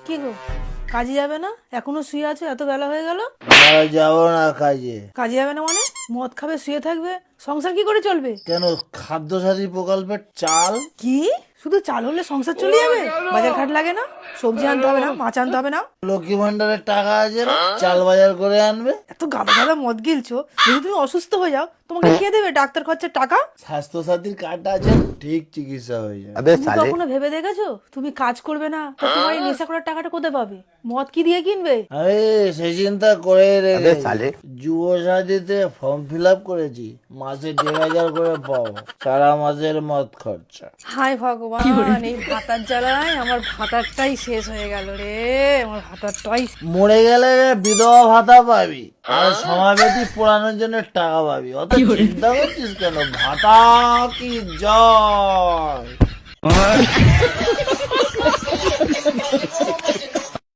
কি গো, কাজে যাবে না? এখনো শুয়ে আছে, এত বেলা হয়ে গেল। যাবো না কাজে। কাজে যাবে না মানে? মদ খাবে, শুয়ে থাকবে, সংসার কি করে চলবে? কেন, খাদ্য সাথী প্রকল্পের চাল? কি শুধু চাল হলে সংসার চলে যাবে? বাজার ঘাট লাগে না? সবজি আনতে হবে না? মাছ আনতে হবে না? লক্ষ্মী ভান্ডারের টাকা আছে না, চাল বাজার করে আনবে। এত গাদা গাদা মদ গিলছো, যদি তুমি অসুস্থ হয়ে যাও তোমাকে কে দেবে ডাক্তার খরচার টাকা? স্বাস্থ্য সাথীর কার্ড আছে, ঠিক চিকিৎসা হয়ে যাবে। তুমি কখনো ভেবে দেখেছো তুমি কাজ করবে না তো তোমার এই নেশা করার টাকাটা কোথায় পাবে? মদ কি দিয়ে কিনবে? আরে সে চিন্তা করে রেখে যুব সাথীতে ফর্ম ফিল আপ করেছি, মাসে 1,500 করে পাবো, সারা মাসের মদ খরচা। হায় ভগবান, এই ভাতার জ্বালায় আমার ভাতারটাই শেষ হয়ে গেল রে। আমার ভাতারটাই মরে গেলে বিধবা ভাতা পাবি, আর সমাবেতি পোড়ানোর জন্য টাকা পাবি। অত চিন্তা করছিস কেন? ভাতা কি জয়।